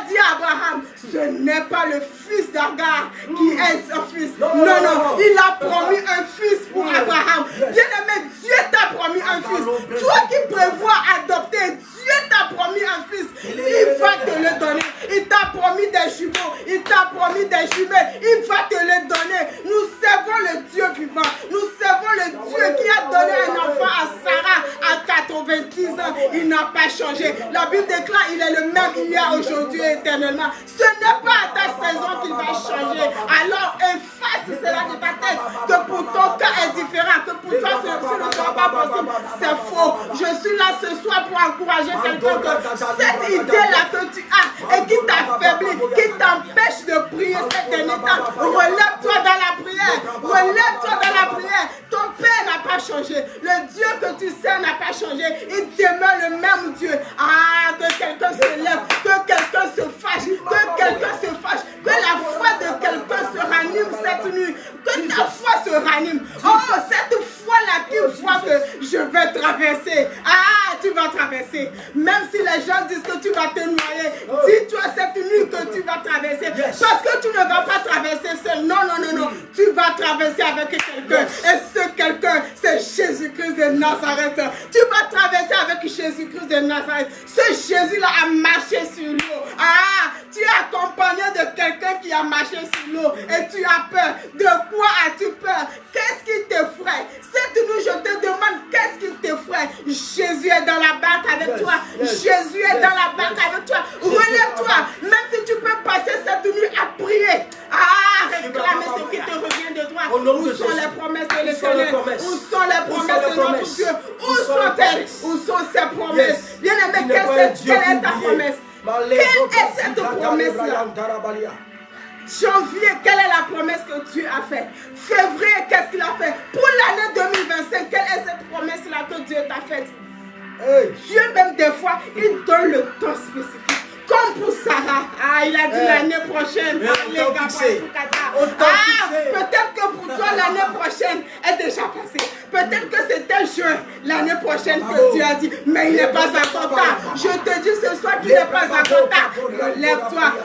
dit à Abraham, ce n'est pas le fils d'Agar qui est son fils. Non, non, il a promis un fils pour Abraham. Bien-aimé, Dieu t'a promis un fils. Toi qui prévois adopter, Dieu t'a promis un fils. Il va te le donner. Il t'a promis des jumeaux. Il t'a promis des jumelles. Il va te le donner. Nous servons le Dieu vivant. Nous servons le Dieu qui a donné un enfant à Sarah à 90 ans. Il n'a pas changé. La Bible déclare il est le même aujourd'hui et éternellement. Ce n'est pas à ta saison qu'il va changer. Alors efface cela de ta tête que pour ton cas est différent, que pour toi ce ne sera pas possible. C'est faux. Je suis là ce soir pour encourager quelqu'un que cette idée-là que tu as et qui t'affaiblit, qui t'empêche de prier ces derniers temps, relève-toi dans la prière. Relève-toi dans la prière. Ton Père n'a pas changé. Le Dieu que tu sais n'a pas changé. Il demeure le même Dieu. Ah, que quelqu'un se lève, que quelqu'un se fâche, que quelqu'un se fâche, que la foi de quelqu'un se ranime cette nuit, que ta foi se ranime. Oh, cette foi-là qui voit que je vais traverser. Ah, tu vas traverser. Même si les gens disent que tu vas te noyer, dis-toi cette nuit que tu vas traverser. Parce que tu ne vas pas traverser seul. Non, non, non, non. Tu vas traverser avec quelqu'un. Et ce quelqu'un, c'est Jésus-Christ de Nazareth. Tu vas traverser avec Jésus-Christ de Nazareth. Ce Jésus-là a marché sur l'eau. Ah, tu es accompagné de quelqu'un qui a marché sur l'eau et tu as peur. De quoi as-tu peur? Qu'est-ce qui t'effraie? Cette nuit, je te demande, qu'est-ce qui t'effraie? Jésus est dans la barque avec toi. Jésus est dans la barque avec toi. Relève-toi. Même si tu peux passer cette nuit à prier. Ah, réclamer ce qui te revient de toi. Où sont les promesses de l'Éternel? Où sont les promesses de notre Dieu? Où sont-elles? Où sont ces promesses? Bien-aimé, quelle est ta promesse? Quelle est cette promesse-là? Janvier, quelle est la promesse que Dieu a faite? Février, qu'est-ce qu'il a fait? Pour l'année 2025, quelle est cette promesse-là que Dieu t'a faite? Dieu, même des fois, il donne le temps spécifique. Comme pour Sarah, il a dit l'année prochaine. Peut-être que pour toi l'année prochaine est déjà passée. Peut-être que c'était juin l'année prochaine que Dieu a dit, mais il n'est pas encore tard. Je te dis ce soir qu'il n'est pas encore tard.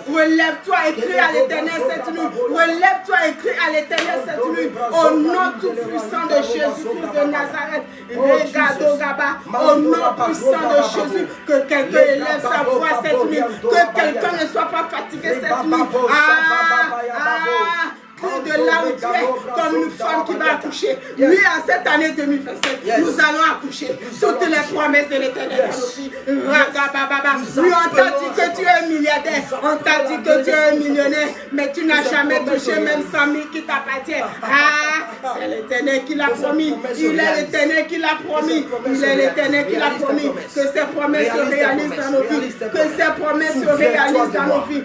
Relève-toi, écris à l'Éternel cette nuit. Relève-toi, écris à l'Éternel cette nuit. Au nom tout puissant de Jésus-Christ de Nazareth. Au nom puissant de Jésus, que quelqu'un élève sa voix cette nuit. Que quelqu'un ne soit pas fatigué cette nuit. De là où tu es, comme une femme qui va accoucher. Lui, en cette année 2027, nous allons accoucher toutes les promesses de l'Éternel. Lui, on t'a dit que tu es un milliardaire, on t'a dit que tu es un millionnaire, mais tu n'as jamais touché même 100 000 qui t'appartiennent. C'est l'Éternel qui l'a promis. Il est l'Éternel qui l'a promis. Il est l'Éternel qui l'a promis. Que ces promesses se réalisent dans nos vies. Que ces promesses se réalisent dans nos vies.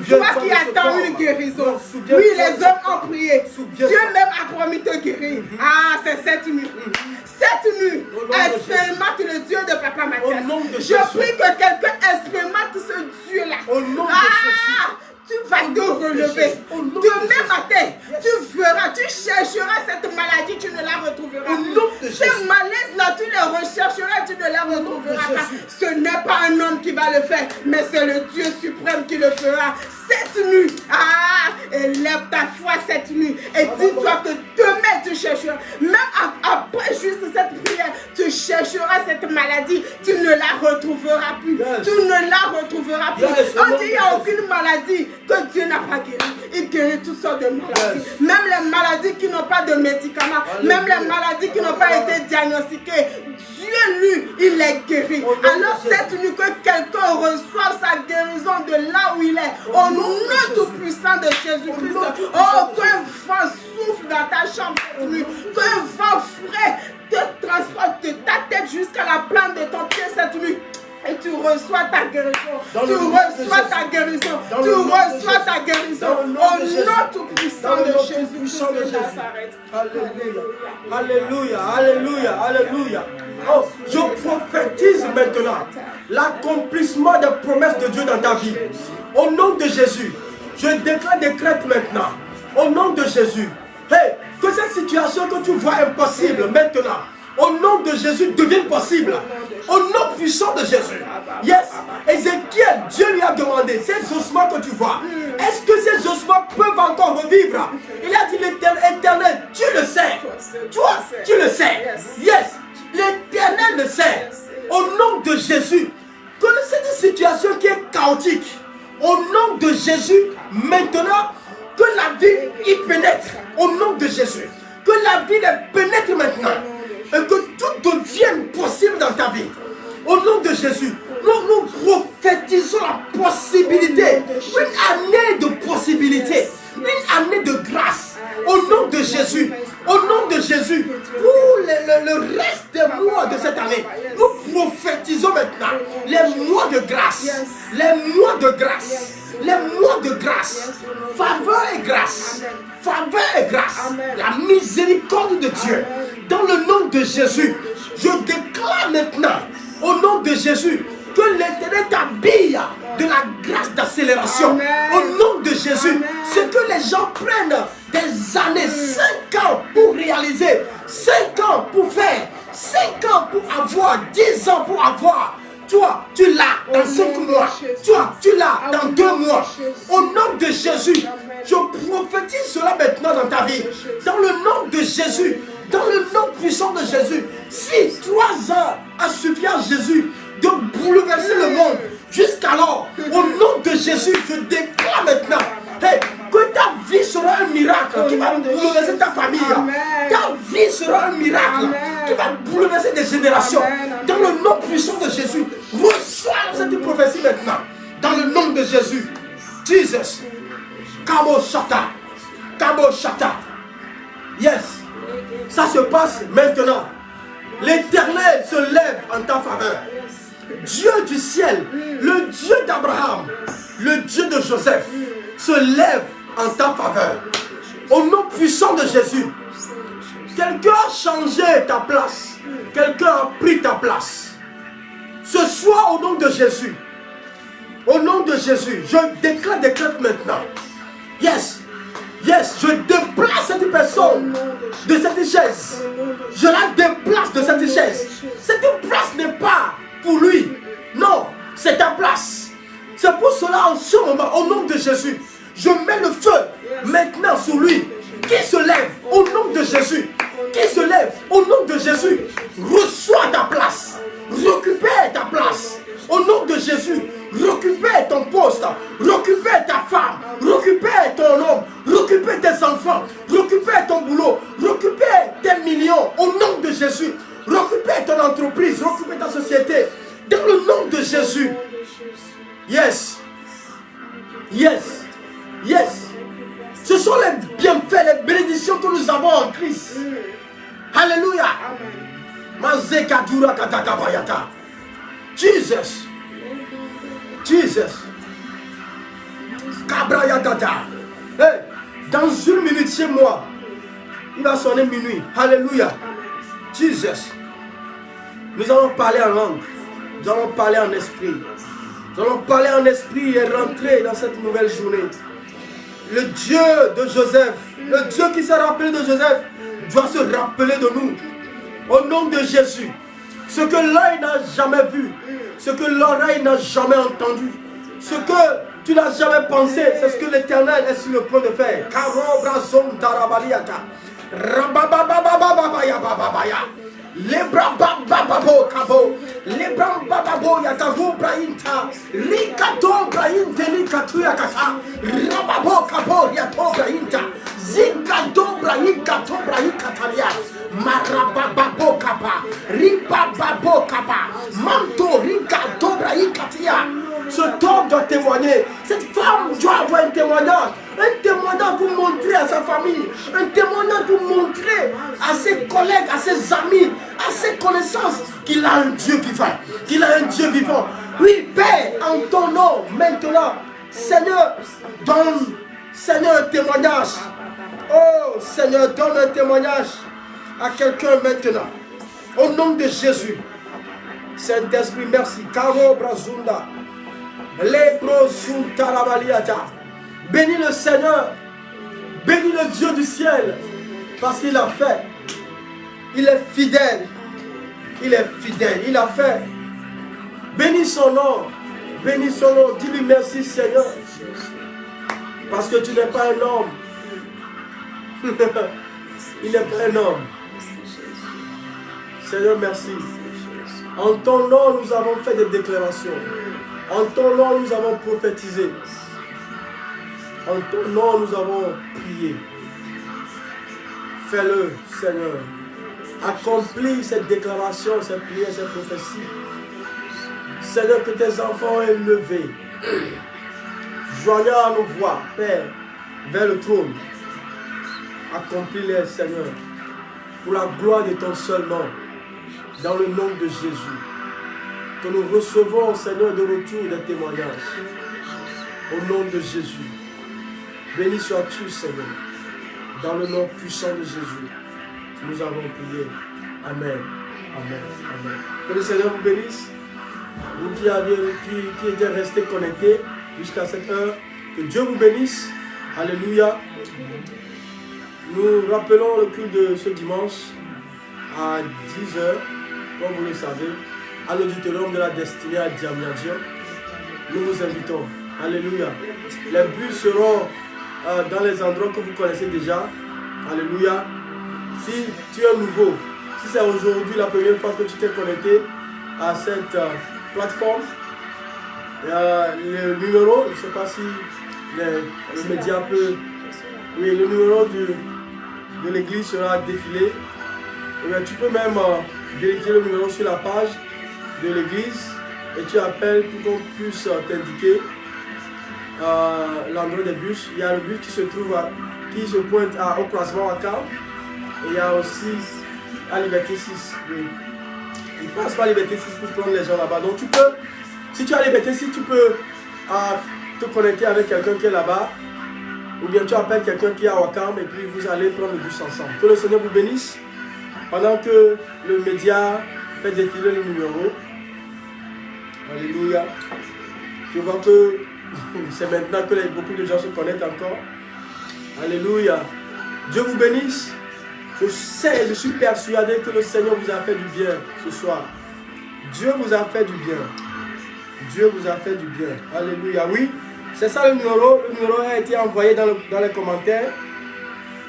Toi qui attends une guérison, Donc, Oui, les hommes ont prié. Souviens-toi. Dieu même a promis de guérir. Ah, c'est cette nuit. Cette nuit, Au nom de expérimente le Dieu de Papa Mathias. Au nom de Je Jésus. prie que quelqu'un expérimente ce Dieu-là. Au nom de Jésus. Tu vas te relever. Au nom de Demain Jésus. matin, tu verras, tu chercheras cette maladie, tu ne la retrouveras Au plus. nom de Ces Jésus. malaises-là, tu les rechercheras, tu ne les retrouveras pas. Jésus. Ce n'est pas un homme qui va le faire, mais c'est le Dieu suprême qui le fera. Cette nuit, élève ta foi cette nuit et dis-toi que demain tu chercheras. Même après juste cette prière, tu chercheras cette maladie, tu ne la retrouveras plus. Yes. Tu ne la retrouveras plus. Yes, On dit qu'il n'y a aucune maladie que Dieu n'a pas guérie. Il guérit toutes sortes de maladies. Yes. Même les maladies qui n'ont pas de médicaments, Alléluia. même les maladies qui n'ont pas été diagnostiquées, Dieu, lui, il les guérit. Au nom de Alors Jésus. cette nuit, que quelqu'un reçoive sa guérison de là où il est, au nom tout-puissant de Jésus-Christ. Oh, qu'un vent souffle dans ta chambre cette nuit, qu'un vent frais te transporte de ta tête jusqu'à la plante de ton pied cette nuit. Et tu reçois ta guérison. Dans Tu le nom de reçois Jésus. ta guérison. Dans Tu le nom de reçois Jésus. ta guérison. Dans le nom Au de Jésus. nom tout-puissant Dans le de nom Jésus-Christ tout-puissant de de Jésus. Nazareth. Alléluia. Alléluia. Alléluia. Alléluia. Oh, je prophétise maintenant l'accomplissement des promesses de Dieu dans ta vie. Au nom de Jésus, je décrète maintenant. Au nom de Jésus. Hey, que cette situation que tu vois impossible maintenant, au nom de Jésus, devienne possible. Au nom puissant de Jésus. Yes. Ézéchiel, Dieu lui a demandé, ces ossements que tu vois, est-ce que ces ossements peuvent encore revivre? Il a dit, l'Éternel, tu le sais. Toi, tu le sais. Yes. L'Éternel le sait. Au nom de Jésus, que cette situation qui est chaotique, au nom de Jésus, maintenant, que la vie y pénètre. Au nom de Jésus. Que la vie les pénètre maintenant. Et que tout devienne possible dans ta vie. Au nom de Jésus, nous prophétisons la possibilité. Une année de possibilité. Une année de grâce. Au nom de Jésus. Au nom de Jésus. Pour le reste des mois de cette année, nous prophétisons maintenant les mois de grâce. Les mois de grâce. Les mois de grâce. Faveur et grâce. Faveur et grâce. La miséricorde de Dieu. Dans le nom de Jésus, je déclare maintenant, au nom de Jésus, que l'Éternel t'habille de la grâce d'accélération. Au nom de Jésus, ce que les gens prennent des années, 5 ans pour réaliser, 5 ans pour faire, 5 ans pour avoir, 10 ans pour avoir. Toi, tu l'as dans 5 mois. Toi, tu l'as dans 2 mois. Au nom de Jésus, je prophétise cela maintenant dans ta vie. Dans le nom de Jésus, dans le nom puissant de Jésus. Si 3 ans a suffi à Jésus de bouleverser le monde, jusqu'alors, au nom de Jésus, je déclare maintenant, hey, que ta vie sera un miracle qui va bouleverser ta famille. Ta vie sera un miracle qui va bouleverser des générations. Dans le nom puissant de Jésus, reçois cette prophétie maintenant. Dans le nom de Jésus. Jesus. Kabo Shata. Kabo Shata. Yes. Ça se passe maintenant. L'Éternel se lève en ta faveur. Dieu du ciel, le Dieu d'Abraham, le Dieu de Joseph, se lève en ta faveur. Au nom puissant de Jésus. Quelqu'un a changé ta place. Quelqu'un a pris ta place. Ce soir, au nom de Jésus, au nom de Jésus, je déclare maintenant. Yes, yes, je déplace cette personne de cette chaise. Je la déplace de cette chaise. Cette place n'est pas pour lui. Non, c'est ta place. C'est pour cela, en ce moment, au nom de Jésus, je mets le feu maintenant sur lui. Qui se lève au nom de Jésus. Qui se lève au nom de Jésus. Reçois ta place. Récupère ta place. Au nom de Jésus, récupère ton poste, récupère ta femme, récupère ton homme, récupère tes enfants, récupère ton boulot, récupère tes millions. Au nom de Jésus, récupère ton entreprise, récupère ta société. Dans le nom de Jésus. Yes. Yes. Yes. Ce sont les bienfaits, les bénédictions que nous avons en Christ. Alléluia. Mazekadura katakabayata. Jesus. Jesus. Kabrayatata. Hey, dans une minute chez moi, il va sonner minuit. Alléluia. Jesus. Nous allons parler en langue. Nous allons parler en esprit. Nous allons parler en esprit et rentrer dans cette nouvelle journée. Le Dieu de Joseph, le Dieu qui s'est rappelé de Joseph, doit se rappeler de nous. Au nom de Jésus. Ce que l'œil n'a jamais vu, ce que l'oreille n'a jamais entendu, ce que tu n'as jamais pensé, c'est ce que l'Éternel est sur le point de faire. Lebra bababo kabo, lebra bababo yatahu brainta, rikato brainte likatu yakata, rababo kabo yato brainta, zikato braikato braikataria, marababo kapa, ribababo kapa, manto rikato braikatia. Cet homme doit témoigner, cette femme doit avoir un témoignage pour montrer à sa famille, un témoignage pour montrer à ses collègues, à ses amis, à ses connaissances qu'il a un Dieu vivant, qu'il a un Dieu vivant. Oui, Père, en ton nom, maintenant, Seigneur, donne, Seigneur, un témoignage. Oh, Seigneur, donne un témoignage à quelqu'un maintenant. Au nom de Jésus. Saint-Esprit, merci. Karo Brazunda. Bénis le Seigneur, bénis le Dieu du ciel, parce qu'il a fait. Il est fidèle, il est fidèle, il a fait. Bénis son nom, dis-lui merci Seigneur, parce que tu n'es pas un homme. Il n'est pas un homme. Seigneur, merci. En ton nom, nous avons fait des déclarations. En ton nom, nous avons prophétisé. En ton nom, nous avons prié. Fais-le, Seigneur. Accomplis cette déclaration, cette prière, cette prophétie. Seigneur, que tes enfants aient levé, joignant nos voix, Père, vers le trône. Accomplis-les, Seigneur, pour la gloire de ton seul nom, dans le nom de Jésus. Que nous recevons, Seigneur, de retour des témoignages. Au nom de Jésus. Béni sois-tu, Seigneur. Dans le nom puissant de Jésus. Nous avons prié. Amen. Amen. Amen. Que le Seigneur vous bénisse. Vous qui étiez restés connectés jusqu'à cette heure. Que Dieu vous bénisse. Alléluia. Nous rappelons le culte de ce dimanche à 10 h, comme vous le savez, à l'auditorium de la destinée à Diamniadio. Nous vous invitons. Alléluia. Les bus seront dans les endroits que vous connaissez déjà. Alléluia. Si tu es nouveau, si c'est aujourd'hui la première fois que tu t'es connecté à cette plateforme, le numéro, je ne sais pas si le média peut... Oui, le numéro de l'église sera défilé. Et tu peux même vérifier le numéro sur la page de l'église et tu appelles pour qu'on puisse t'indiquer l'endroit des bus. Il y a le bus qui se pointe au croisement à Car. Et il y a aussi à Liberté 6. Oui. Il passe par Liberté 6 pour prendre les gens là-bas. Donc tu peux, si tu as Liberté 6, tu peux te connecter avec quelqu'un qui est là-bas. Ou bien tu appelles quelqu'un qui est à Wakam et puis vous allez prendre le bus ensemble. Que le Seigneur vous bénisse. Pendant que le média fait défiler le numéro. Alléluia. Je vois que c'est maintenant que beaucoup de gens se connectent encore. Alléluia. Dieu vous bénisse. Je suis persuadé que le Seigneur vous a fait du bien ce soir. Dieu vous a fait du bien. Dieu vous a fait du bien. Alléluia. Oui, c'est ça le numéro. Le numéro a été envoyé dans les commentaires.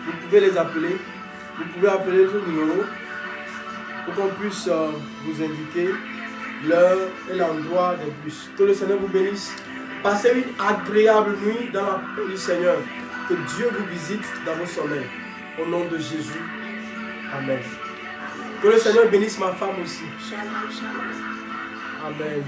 Vous pouvez les appeler. Vous pouvez appeler ce numéro pour qu'on puisse vous indiquer l'heure et l'endroit des bus. Que le Seigneur vous bénisse. Passez une agréable nuit dans la paix du Seigneur. Que Dieu vous visite dans vos sommeils. Au nom de Jésus. Amen. Que le Seigneur bénisse ma femme aussi. Amen.